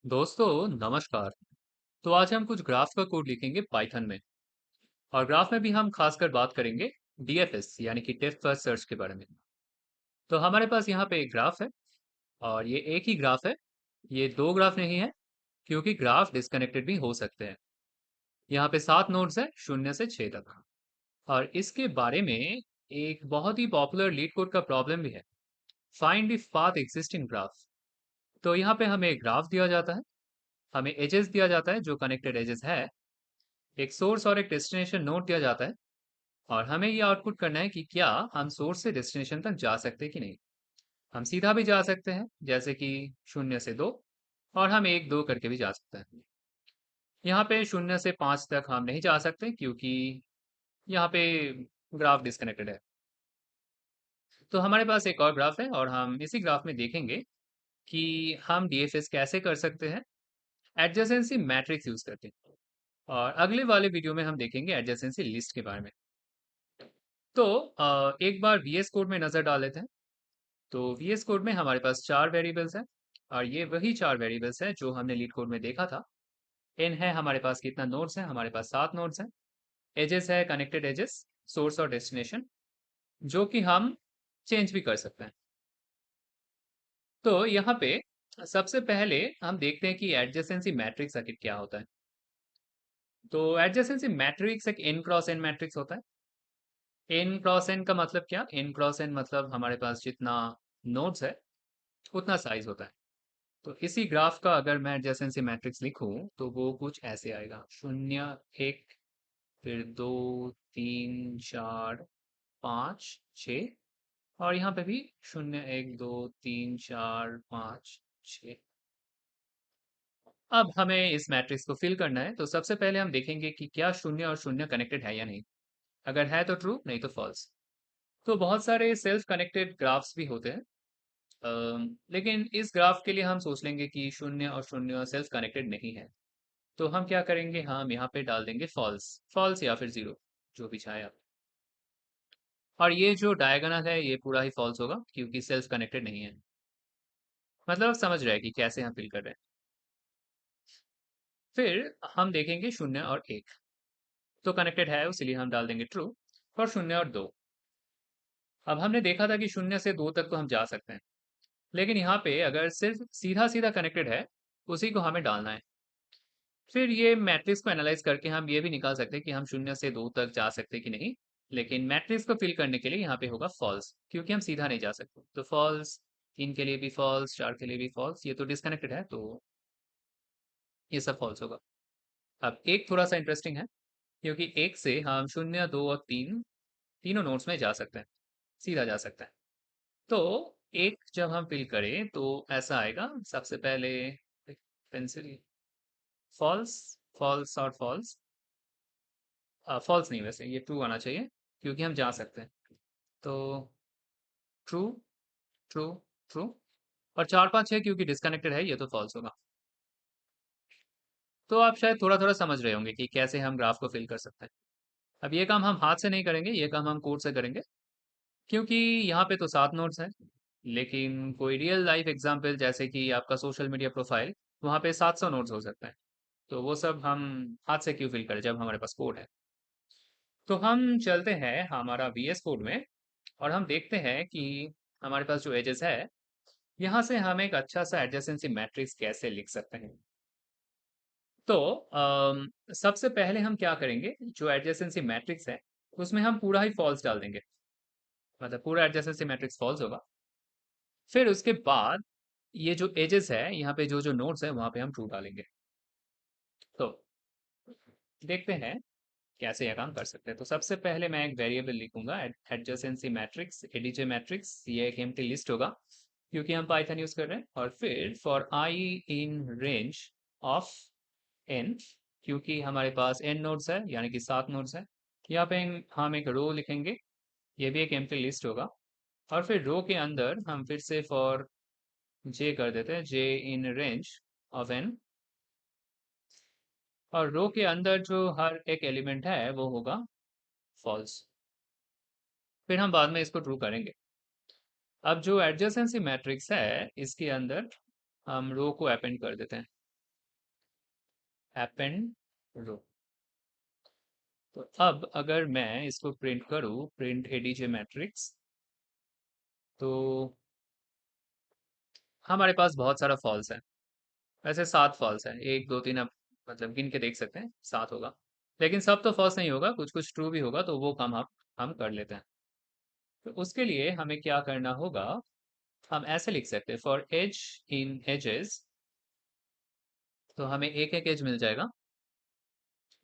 दोस्तों नमस्कार। तो आज हम कुछ ग्राफ का कोड लिखेंगे पाइथन में। और ग्राफ में भी हम खासकर बात करेंगे डीएफएस यानी कि डेप्थ फर्स्ट सर्च के बारे में। तो हमारे पास यहाँ पे एक ग्राफ है और ये एक ही ग्राफ है। ये दो ग्राफ नहीं है क्योंकि ग्राफ डिस्कनेक्टेड भी हो सकते हैं। यहाँ पे 7 नोड्स है 0 से 6 तक। और इसके बारे में एक बहुत ही पॉपुलर लीड कोड का प्रॉब्लम भी है। Find the path existing graph. तो यहाँ पे हमें ग्राफ दिया जाता है, हमें एजेस दिया जाता है जो कनेक्टेड एजेस है, एक सोर्स और एक डेस्टिनेशन नोड दिया जाता है। और हमें ये आउटपुट करना है कि क्या हम सोर्स से डेस्टिनेशन तक जा सकते हैं कि नहीं। हम सीधा भी जा सकते हैं जैसे कि 0 से 2, और हम 1 2 करके भी जा सकते हैं। यहाँ पे 0 से 5 तक हम नहीं जा सकते क्योंकि यहाँ पे ग्राफ डिस्कनेक्टेड है। तो हमारे पास एक और ग्राफ है और हम इसी ग्राफ में देखेंगे कि हम डीएफएस कैसे कर सकते हैं एडजेसेंसी मैट्रिक्स यूज करके। और अगले वाले वीडियो में हम देखेंगे एडजेसेंसी लिस्ट के बारे में। तो एक बार वीएस कोड में नजर डाल लेते हैं। तो वीएस कोड में हमारे पास 4 वेरिएबल्स हैं और ये वही 4 वेरिएबल्स हैं जो हमने लीड कोड में देखा था। एन है हमारे पास, कितना नोड्स है हमारे पास, 7 नोड्स हैं। एजेस है कनेक्टेड एजेस, सोर्स और डेस्टिनेशन, जो कि हम चेंज भी कर सकते हैं। तो यहाँ पे सबसे पहले हम देखते हैं कि एडजेसेंसी मैट्रिक्स आखिर क्या होता है। तो एडजेसेंसी मैट्रिक्स एक एन क्रॉस एन मैट्रिक्स होता है। एन क्रॉस एन का मतलब क्या, एन क्रॉस एन मतलब हमारे पास जितना नोड्स है उतना साइज होता है। तो इसी ग्राफ का अगर मैं एडजेसेंसी मैट्रिक्स लिखूं तो वो कुछ ऐसे आएगा, 0 1, फिर 2 3 4 5 6, और यहाँ पे भी 0 1 2 3 4 5 6। अब हमें इस मैट्रिक्स को फिल करना है, तो सबसे पहले हम देखेंगे कि क्या शून्य और शून्य कनेक्टेड है या नहीं। अगर है तो ट्रू, नहीं तो फॉल्स। तो बहुत सारे सेल्फ कनेक्टेड ग्राफ्स भी होते हैं। लेकिन इस ग्राफ के लिए हम सोच लेंगे कि शून्य और शून्य सेल्फ कनेक्टेड नहीं है। तो हम क्या करेंगे, हम यहाँ पे डाल देंगे फॉल्स, फॉल्स या फिर जीरो, जो भी चाहे आप। और ये जो डायगोनल है ये पूरा ही फॉल्स होगा क्योंकि सेल्फ कनेक्टेड नहीं है। मतलब आप समझ रहे हैं कि कैसे हम फिल कर रहे हैं। फिर हम देखेंगे 0 और 1, तो कनेक्टेड है इसलिए हम डाल देंगे ट्रू। और 0 और 2, अब हमने देखा था कि 0 से 2 तक तो हम जा सकते हैं, लेकिन यहाँ पे अगर सिर्फ सीधा सीधा कनेक्टेड है उसी को हमें डालना है। फिर ये मैट्रिक्स को एनालाइज करके हम ये भी निकाल सकते हैं कि हम 0 से 2 तक जा सकते हैं कि नहीं। लेकिन मैट्रिक्स को फिल करने के लिए यहाँ पे होगा फॉल्स क्योंकि हम सीधा नहीं जा सकते, तो फॉल्स। 3 के लिए भी फॉल्स, 4 के लिए भी फॉल्स, ये तो डिस्कनेक्टेड है तो ये सब फॉल्स होगा। अब एक थोड़ा सा इंटरेस्टिंग है क्योंकि एक से हम 0 2 और 3 तीनों नोड्स में जा सकते हैं, सीधा जा सकते हैं। तो एक जब हम फिल करें तो ऐसा आएगा, सबसे पहले पेंसिल, फॉल्स, फॉल्स और फॉल्स। फॉल्स नहीं, वैसे ये ट्रू आना चाहिए क्योंकि हम जा सकते हैं। तो ट्रू, ट्रू, ट्रू। और 4 5 6 क्योंकि डिस्कनेक्टेड है, ये तो फॉल्स होगा। तो आप शायद थोड़ा थोड़ा समझ रहे होंगे कि कैसे हम ग्राफ को फिल कर सकते हैं। अब ये काम हम हाथ से नहीं करेंगे, ये काम हम कोड से करेंगे क्योंकि यहाँ पे तो 7 नोड्स हैं। लेकिन कोई रियल लाइफ एग्जाम्पल जैसे कि आपका सोशल मीडिया प्रोफाइल, वहाँ पे 700 नोड्स हो सकते हैं। तो वो सब हम हाथ से क्यों फिल करें जब हमारे पास कोड है। तो हम चलते हैं हमारा वीएस कोड में और हम देखते हैं कि हमारे पास जो एजेस है, यहाँ से हम एक अच्छा सा एडजेसेंसी मैट्रिक्स कैसे लिख सकते हैं। तो सबसे पहले हम क्या करेंगे, जो एडजेसेंसी मैट्रिक्स है उसमें हम पूरा ही फॉल्स डाल देंगे, मतलब पूरा एडजेसेंसी मैट्रिक्स फॉल्स होगा। फिर उसके बाद ये जो एजेस है, यहाँ पे जो जो नोड्स है वहां पे हम ट्रू डालेंगे। तो देखते हैं कैसे यह काम कर सकते हैं। तो सबसे पहले मैं एक वेरिएबल लिखूंगा, एडजेसेंसी मैट्रिक्स, एडीजे मैट्रिक्स, ये एक एम्प्टी लिस्ट होगा क्योंकि हम पाइथन यूज कर रहे हैं। और फिर for i in range of n, क्योंकि हमारे पास एन नोड्स है यानी कि 7 नोड्स है, यहाँ पे हम एक रो लिखेंगे, ये भी एक एम्प्टी लिस्ट होगा। और फिर रो के अंदर हम फिर से फॉर जे कर देते हैं, जे इन रेंज ऑफ एन। और रो के अंदर जो हर एक एलिमेंट है वो होगा फॉल्स। फिर हम बाद में इसको ट्रू करेंगे। अब जो एडजेसेंसी मैट्रिक्स है इसके अंदर हम रो को अपेंड कर देते हैं। अपेंड रो। तो अब अगर मैं इसको प्रिंट करूँ, प्रिंट एडीजे मैट्रिक्स, तो हमारे पास बहुत सारा फॉल्स है। वैसे 7 फॉल्स है, 1 2 3, आप मतलब गिन के देख सकते हैं 7 होगा। लेकिन सब तो फॉल्स नहीं होगा, कुछ कुछ ट्रू भी होगा, तो वो काम हम कर लेते हैं। तो उसके लिए हमें क्या करना होगा, हम ऐसे लिख सकते हैं फॉर एज इन एजेस। तो हमें एक एक एज मिल जाएगा।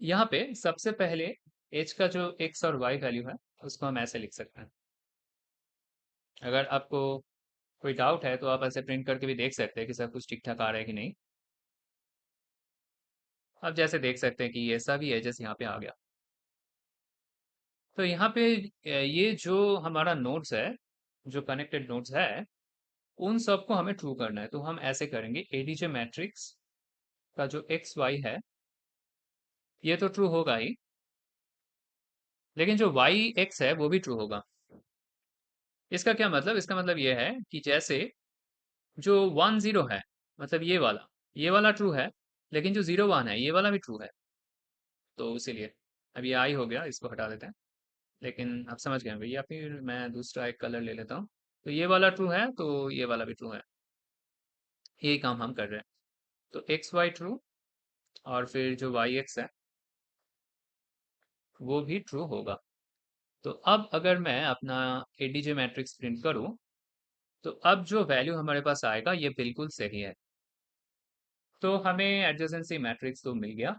यहाँ पे सबसे पहले एज का जो एक्स और वाई वैल्यू है, उसको हम ऐसे लिख सकते हैं। अगर आपको कोई डाउट है तो आप ऐसे प्रिंट करके भी देख सकते हैं कि सब कुछ ठीक ठाक आ रहा है कि नहीं। आप जैसे देख सकते हैं कि ये सभी एजेस यहाँ पे आ गया। तो यहाँ पे ये जो हमारा नोड्स है, जो कनेक्टेड नोड्स है, उन सबको हमें ट्रू करना है। तो हम ऐसे करेंगे, एडीजे मैट्रिक्स का जो एक्स वाई है, ये तो ट्रू होगा ही, लेकिन जो वाई एक्स है वो भी ट्रू होगा। इसका क्या मतलब, इसका मतलब ये है कि जैसे जो 1 0 है, मतलब ये वाला ट्रू है, लेकिन जो 0 1 है ये वाला भी ट्रू है। तो इसीलिए अब ये आई हो गया, इसको हटा देते हैं। लेकिन आप समझ गए भैया, फिर मैं दूसरा एक कलर ले लेता हूँ। तो ये वाला ट्रू है, तो ये वाला भी ट्रू है। यही काम हम कर रहे हैं। तो एक्स वाई ट्रू, और फिर जो वाई एक्स है वो भी ट्रू होगा। तो अब अगर मैं अपना एडीजे मैट्रिक्स प्रिंट करूं, तो अब जो वैल्यू हमारे पास आएगा ये बिल्कुल सही है। तो हमें एडजेसेंसी मैट्रिक्स तो मिल गया।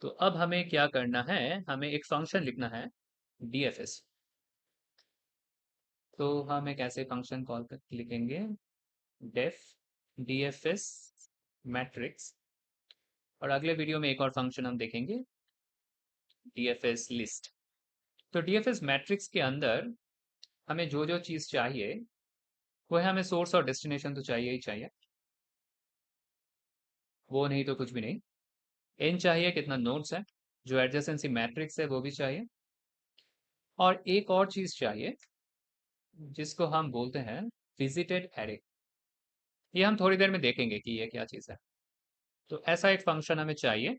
तो अब हमें क्या करना है, हमें एक फंक्शन लिखना है, डीएफएस। तो हम एक ऐसे फंक्शन कॉल कर लिखेंगे, डेफ डीएफएस मैट्रिक्स। और अगले वीडियो में एक और फंक्शन हम देखेंगे, डीएफएस लिस्ट। तो डीएफएस मैट्रिक्स के अंदर हमें जो जो चीज़ चाहिए वो है, हमें सोर्स और डेस्टिनेशन तो चाहिए ही चाहिए, वो नहीं तो कुछ भी नहीं। एन चाहिए, कितना नोड्स है, जो एडजेसेंसी मैट्रिक्स है वो भी चाहिए, और एक और चीज़ चाहिए जिसको हम बोलते हैं विजिटेड एरे। ये हम थोड़ी देर में देखेंगे कि ये क्या चीज़ है। तो ऐसा एक फंक्शन हमें चाहिए,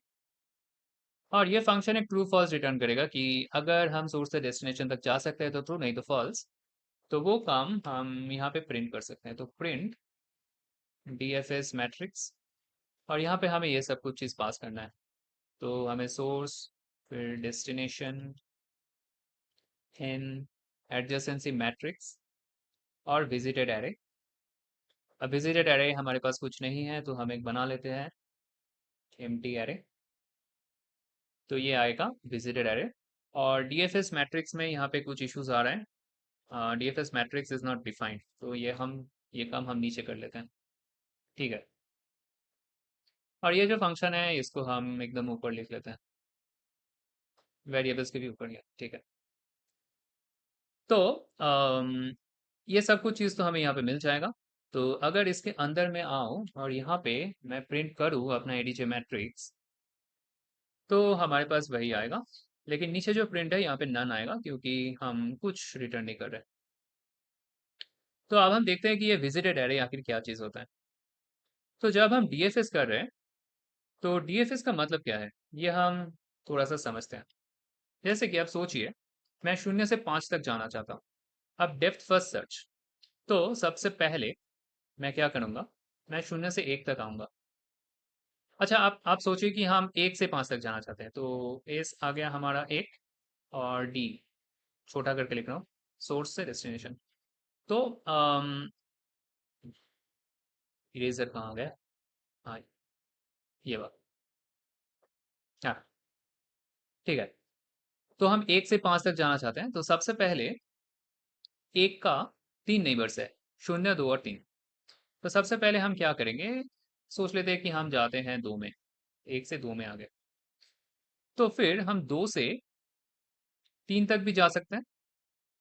और ये फंक्शन एक ट्रू फॉल्स रिटर्न करेगा कि अगर हम सोर्स से डेस्टिनेशन तक जा सकते हैं तो ट्रू, नहीं तो फॉल्स। तो वो काम हम यहाँ पे प्रिंट कर सकते हैं। तो प्रिंट डीएफएस मैट्रिक्स, और यहाँ पे हमें ये सब कुछ चीज़ पास करना है। तो हमें सोर्स, फिर डेस्टिनेशन, इन एडजेसेंसी मैट्रिक्स, और विजिटेड एरे। अब विजिटेड एरे हमारे पास कुछ नहीं है, तो हम एक बना लेते हैं, एम्प्टी एरे। तो ये आएगा विजिटेड एरे। और डीएफएस मैट्रिक्स में यहाँ पे कुछ इश्यूज आ रहे हैं, DFS matrix is not defined, तो ये काम हम नीचे कर लेते हैं। ठीक है। और ये जो फंक्शन है इसको हम एकदम ऊपर लिख लेते हैं, वेरिएबल्स के भी ऊपर लिया, ठीक है। तो ये सब कुछ चीज़ तो हमें यहाँ पे मिल जाएगा। तो अगर इसके अंदर मैं आऊँ और यहाँ पे मैं प्रिंट करूँ अपना एडीजे मैट्रिक्स, तो हमारे पास वही आएगा। लेकिन नीचे जो प्रिंट है यहाँ पे नन आएगा, क्योंकि हम कुछ रिटर्न नहीं कर रहे। तो अब हम देखते हैं कि ये विजिटेड एरे आखिर क्या चीज़ होता है। तो जब हम डीएफएस कर रहे हैं, तो डीएफएस का मतलब क्या है, ये हम थोड़ा सा समझते हैं। जैसे कि आप सोचिए, मैं 0 से 5 तक जाना चाहता हूँ। अब डेप्थ फर्स्ट सर्च, तो सबसे पहले मैं क्या करूँगा, मैं 0 से 1 तक आऊँगा। अच्छा, आप सोचिए कि हम 1 से 5 तक जाना चाहते हैं, तो एस आ गया हमारा 1, और डी छोटा करके लिख रहा हूँ, सोर्स से डेस्टिनेशन। तो इरेजर कहाँ गया, हाँ ये बात, हाँ ठीक है। तो हम 1 से 5 तक जाना चाहते हैं, तो सबसे पहले 1 का 3 नेबर्स है, 0 2 और 3। तो सबसे पहले हम क्या करेंगे, सोच लेते हैं कि हम जाते हैं 2 में, 1 से 2 में आ गए। तो फिर हम 2 से 3 तक भी जा सकते हैं,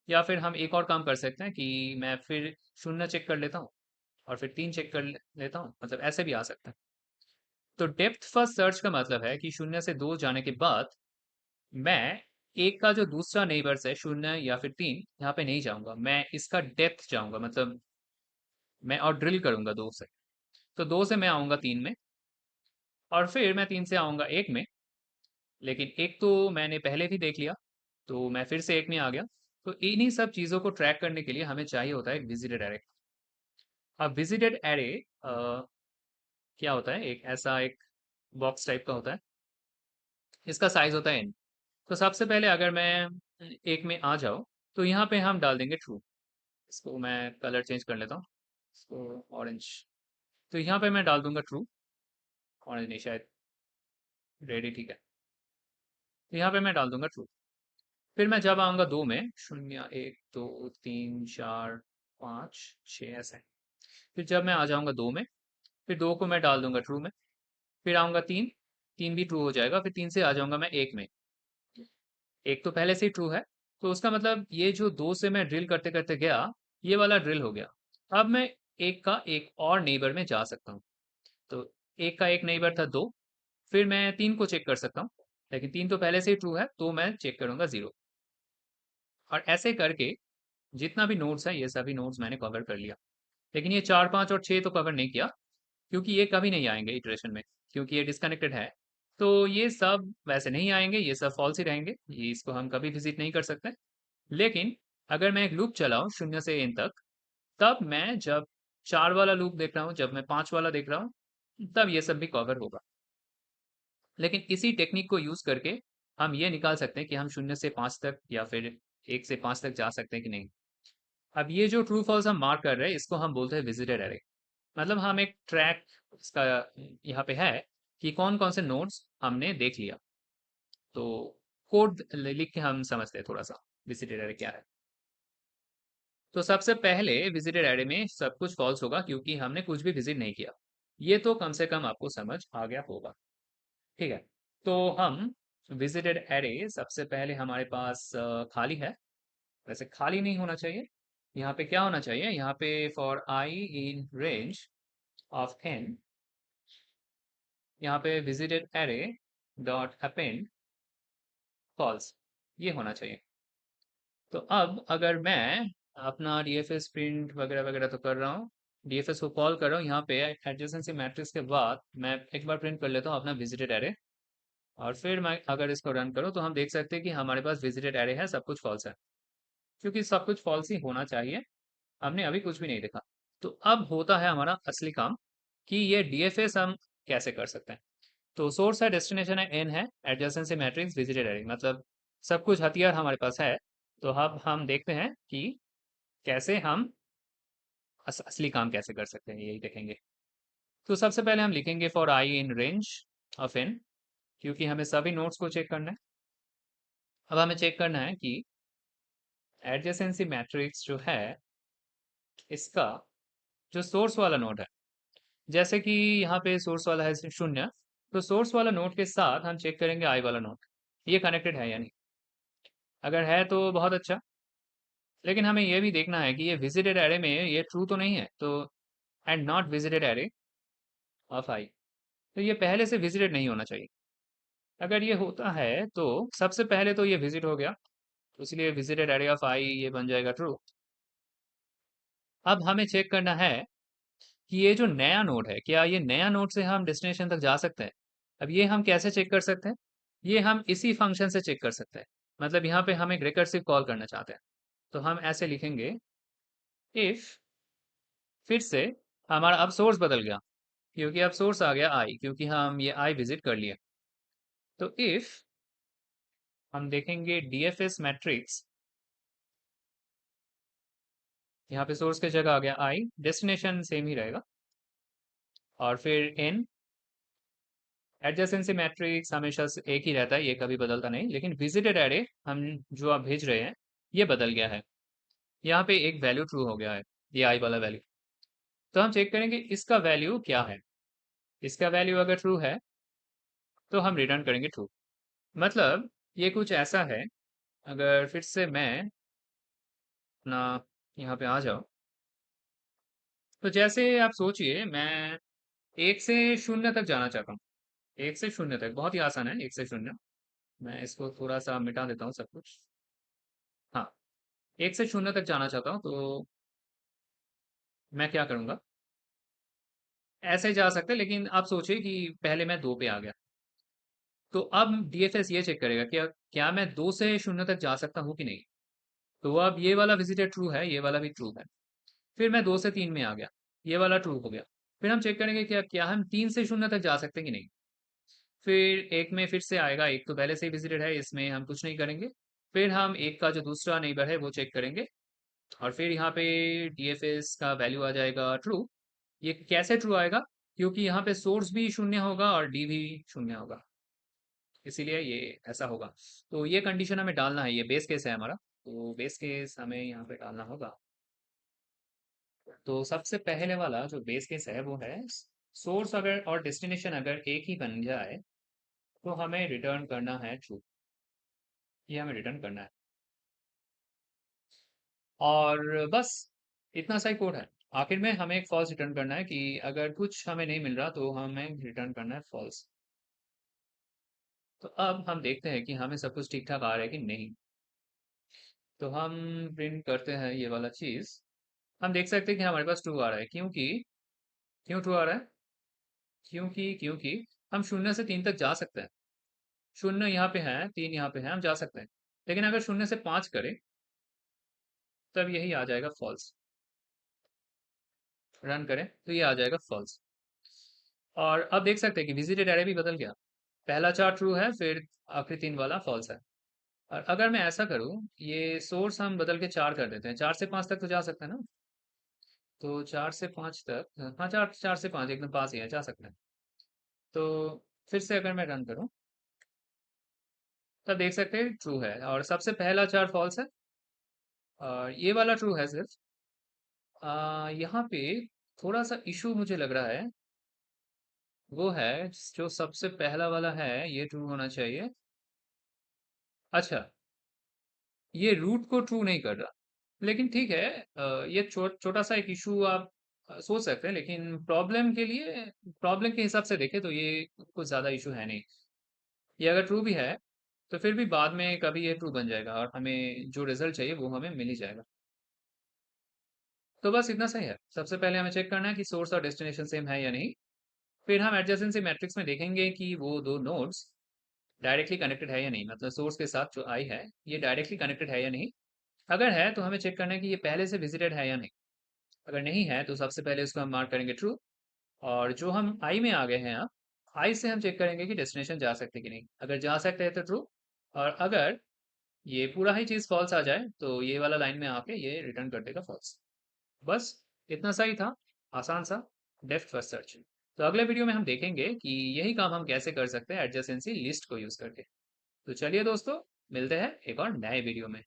या फिर हम एक और काम कर सकते हैं कि मैं फिर 0 चेक कर लेता हूँ और फिर 3 चेक कर लेता हूँ, मतलब ऐसे भी आ सकता है। तो डेप्थ फर्स्ट सर्च का मतलब है कि 0 से 2 जाने के बाद मैं एक का जो दूसरा नेबर्स है, 0 या फिर 3, यहाँ पे नहीं जाऊंगा, मैं इसका डेप्थ जाऊंगा, मतलब मैं और ड्रिल करूंगा 2 से। तो 2 से मैं आऊंगा 3 में, और फिर मैं 3 से आऊँगा 1 में, लेकिन 1 तो मैंने पहले भी देख लिया, तो मैं फिर से 1 में आ गया। तो इन्हीं सब चीज़ों को ट्रैक करने के लिए हमें चाहिए होता है एक विजिटेड एरे। अब विजिटेड एरे क्या होता है, एक ऐसा एक बॉक्स टाइप का होता है, इसका साइज़ होता है n। तो सबसे पहले अगर मैं 1 में आ जाऊँ, तो यहाँ पे हम डाल देंगे ट्रू। इसको मैं कलर चेंज कर लेता हूँ, इसको ऑरेंज। तो यहाँ पे मैं डाल दूंगा ट्रू, ऑरेंज नहीं शायद, रेड ही ठीक है। तो यहाँ पे मैं डाल दूंगा ट्रू। फिर मैं जब आऊँगा 2 में, 0, 1, 2, 3, 4, 5, 6 ऐसे। फिर जब मैं आ जाऊँगा 2 में, फिर 2 को मैं डाल दूंगा ट्रू में। फिर आऊँगा 3, 3 भी ट्रू हो जाएगा। फिर 3 से आ जाऊँगा मैं 1 में। 1 तो पहले से ही ट्रू है, तो उसका मतलब ये जो 2 से मैं ड्रिल करते-करते गया, ये वाला ड्रिल हो गया। अब मैं 1 का एक और नेबर में जा सकता हूँ। तो 1 का एक नेबर था 2, फिर मैं 3 को चेक कर सकता हूँ, लेकिन 3 तो पहले से ही ट्रू है, तो मैं चेक करूँगा 0। और ऐसे करके जितना भी नोड्स है, ये सभी नोड्स मैंने कवर कर लिया। लेकिन ये 4, 5 और 6 तो कवर नहीं किया, क्योंकि ये कभी नहीं आएंगे इटरेशन में, क्योंकि ये डिस्कनेक्टेड है। तो ये सब वैसे नहीं आएंगे, ये सब फॉल्स ही रहेंगे, ये इसको हम कभी विजिट नहीं कर सकते। लेकिन अगर मैं एक लूप चलाऊं 0 से n तक, तब मैं जब 4 वाला लूप देख रहा हूँ, जब मैं 5 वाला देख रहा हूँ, तब ये सब भी कवर होगा। लेकिन इसी टेक्निक को यूज करके हम ये निकाल सकते हैं कि हम 0 से 5 तक या फिर 1 से 5 तक जा सकते हैं कि नहीं। अब ये जो ट्रू फॉल्स हम मार्क कर रहे हैं, इसको हम बोलते हैं विजिटेड एरे। मतलब हम एक ट्रैक इसका यहाँ पे है कि कौन कौन से नोड्स हमने देख लिया। तो कोड लिख के हम समझते हैं थोड़ा सा विजिटेड एरे क्या है। तो सबसे पहले विजिटेड एरे में सब कुछ फॉल्स होगा, क्योंकि हमने कुछ भी विजिट नहीं किया। ये तो कम से कम आपको समझ आ गया होगा। ठीक है। तो हम विजिटेड एरे सबसे पहले हमारे पास खाली है। वैसे खाली नहीं होना चाहिए। यहाँ पे क्या होना चाहिए, यहाँ पे for i in range of n, यहाँ पे visited array dot append false, ये होना चाहिए। तो अब अगर मैं अपना डीएफएस प्रिंट वगैरह वगैरह तो कर रहा हूँ, डीएफएस को कॉल कर रहा हूँ, यहाँ पे एडजेसेंसी मैट्रिक्स के बाद मैं एक बार प्रिंट कर लेता हूँ अपना विजिटेड एरे। और फिर मैं अगर इसको रन करूँ, तो हम देख सकते हैं कि हमारे पास विजिटेड एरे है, सब कुछ फॉल्स है, क्योंकि सब कुछ फॉल्स ही होना चाहिए। हमने अभी कुछ भी नहीं देखा। तो अब होता है हमारा असली काम, कि ये डीएफएस हम कैसे कर सकते हैं। तो सोर्स है, डेस्टिनेशन है, एन है, एडजेसेंसी मैट्रिक्स, विजिटेड एरे, मतलब सब कुछ हथियार हमारे पास है। तो अब हम देखते हैं कि कैसे हम असली काम कैसे कर सकते हैं, यही देखेंगे। तो सबसे पहले हम लिखेंगे for i in range of n, क्योंकि हमें सभी नोड्स को चेक करना है। अब हमें चेक करना है कि एडजेसेंसी मैट्रिक्स जो है, इसका जो सोर्स वाला नोड है, जैसे कि यहाँ पे सोर्स वाला है 0, तो सोर्स वाला नोड के साथ हम चेक करेंगे आई वाला नोड, ये कनेक्टेड है या नहीं। अगर है तो बहुत अच्छा। लेकिन हमें ये भी देखना है कि ये विजिटेड एरे में ये ट्रू तो नहीं है, तो and not visited array of I, तो ये पहले से विजिटेड नहीं होना चाहिए। अगर ये होता है तो सबसे पहले तो ये विजिट हो गया, तो इसलिए विजिटेड एरे ऑफ आई ये बन जाएगा ट्रू। अब हमें चेक करना है कि ये जो नया नोड है, क्या ये नया नोड से हम डेस्टिनेशन तक जा सकते हैं। अब ये हम कैसे चेक कर सकते हैं, ये हम इसी फंक्शन से चेक कर सकते हैं। मतलब यहाँ पे हम एक रिकर्सिव कॉल करना चाहते हैं, तो हम ऐसे लिखेंगे इफ, फिर से हमारा अब सोर्स बदल गया, क्योंकि अब सोर्स आ गया आई, क्योंकि हम ये आई विजिट कर लिए। तो इफ हम देखेंगे डीएफएस मैट्रिक्स, यहाँ पे सोर्स की जगह आ गया आई, डेस्टिनेशन सेम ही रहेगा, और फिर एन। एडजेसेंसी मैट्रिक्स हमेशा से एक ही रहता है, ये कभी बदलता नहीं, लेकिन विजिटेड एरे हम जो आप भेज रहे हैं, ये बदल गया है। यहाँ पे एक वैल्यू ट्रू हो गया है, ये आई वाला वैल्यू। तो हम चेक करेंगे इसका वैल्यू क्या है। इसका वैल्यू अगर ट्रू है, तो हम रिटर्न करेंगे ट्रू। मतलब ये कुछ ऐसा है, अगर फिर से मैं अपना यहाँ पे आ जाओ, तो जैसे आप सोचिए मैं 1 से 0 तक जाना चाहता हूँ। 1 से 0 तक बहुत ही आसान है, 1 से 0। मैं इसको थोड़ा सा मिटा देता हूँ सब कुछ। हाँ, 1 से 0 तक जाना चाहता हूँ, तो मैं क्या करूँगा, ऐसे जा सकते हैं, लेकिन आप सोचिए कि पहले मैं 2 पे आ गया। तो अब डीएफएस ये चेक करेगा कि क्या मैं 2 से 0 तक जा सकता हूँ कि नहीं? तो अब ये वाला विजिटेड ट्रू है, ये वाला भी ट्रू है। फिर मैं 2 से 3 में आ गया, ये वाला ट्रू हो गया। फिर हम चेक करेंगे क्या क्या हम 3 से 0 तक जा सकते हैं कि नहीं? फिर 1 में फिर से आएगा, 1 तो पहले से ही विजिटेड है, इसमें हम कुछ नहीं करेंगे। फिर हम 1 का जो दूसरा नेबर है वो चेक करेंगे, और फिर यहाँ पे डीएफएस का वैल्यू आ जाएगा ट्रू। ये कैसे ट्रू आएगा? क्योंकि यहाँ पे सोर्स भी शून्य होगा और डी भी शून्य होगा, इसीलिए ये ऐसा होगा। तो ये कंडीशन हमें डालना है, ये बेस केस है हमारा, तो बेस केस हमें यहाँ पे डालना होगा। तो सबसे पहले वाला जो बेस केस है वो है, सोर्स अगर और डेस्टिनेशन अगर एक ही बन जाए तो हमें रिटर्न करना है ट्रू। ये हमें रिटर्न करना है, और बस इतना सा ही कोड है। आखिर में हमें एक फॉल्स रिटर्न करना है कि अगर कुछ हमें नहीं मिल रहा तो हमें रिटर्न करना है फॉल्स। तो अब हम देखते हैं कि हमें सब कुछ ठीक ठाक आ रहा है कि नहीं। तो हम प्रिंट करते हैं ये वाला चीज। हम देख सकते हैं कि हमारे पास ट्रू आ रहा है, क्योंकि क्यों ट्रू आ रहा है? क्योंकि हम 0 से 3 तक जा सकते हैं। 0 यहाँ पे है, 3 यहाँ पे है, हम जा सकते हैं। लेकिन अगर 0 से 5 करें तब यही आ जाएगा फॉल्स। रन करें तो ये आ जाएगा फॉल्स। और अब देख सकते हैं कि विजिटेड एरे भी बदल गया। पहला 4 ट्रू है, फिर आखिरी 3 वाला फॉल्स है। और अगर मैं ऐसा करूँ, ये सोर्स हम बदल के 4 कर देते हैं, 4 से 5 तक तो जा सकते हैं ना? तो 4 से 5 तक, हाँ, 4 से 5 एकदम पास ही है, जा सकते हैं। तो फिर से अगर मैं रन करूँ तब देख सकते हैं ट्रू है, और सबसे पहला 4 फॉल्स है, और ये वाला ट्रू है सिर्फ। यहाँ पे थोड़ा सा इशू मुझे लग रहा है, वो है जो सबसे पहला वाला है ये ट्रू होना चाहिए। अच्छा, ये रूट को ट्रू नहीं कर रहा, लेकिन ठीक है। ये छोटा सा एक इशू आप सोच सकते हैं, लेकिन प्रॉब्लम के लिए, प्रॉब्लम के हिसाब से देखें तो ये कुछ ज़्यादा इशू है नहीं। ये अगर ट्रू भी है तो फिर भी बाद में कभी ये ट्रू बन जाएगा, और हमें जो रिजल्ट चाहिए वो हमें मिल ही जाएगा। तो बस इतना सही है। सबसे पहले हमें चेक करना है कि सोर्स और डेस्टिनेशन सेम है या नहीं। फिर हम एडजेसेंसी मैट्रिक्स में देखेंगे कि वो दो नोड्स डायरेक्टली कनेक्टेड है या नहीं, मतलब सोर्स के साथ जो आई है ये डायरेक्टली कनेक्टेड है या नहीं। अगर है तो हमें चेक करना है कि ये पहले से विजिटेड है या नहीं। अगर नहीं है तो सबसे पहले उसको हम मार्क करेंगे ट्रू। और जो हम आई में आ गए हैं, अब आई से हम चेक करेंगे कि डेस्टिनेशन जा सकते कि नहीं। अगर जा सकते हैं तो ट्रू, और अगर ये पूरा ही चीज फॉल्स आ जाए तो ये वाला लाइन में आके ये रिटर्न कर देगा फॉल्स। बस इतना सा ही था, आसान सा डेप्थ फर्स्ट सर्च। तो अगले वीडियो में हम देखेंगे कि यही काम हम कैसे कर सकते हैं एडजेसेंसी लिस्ट को यूज करके। तो चलिए दोस्तों, मिलते हैं एक और नए वीडियो में।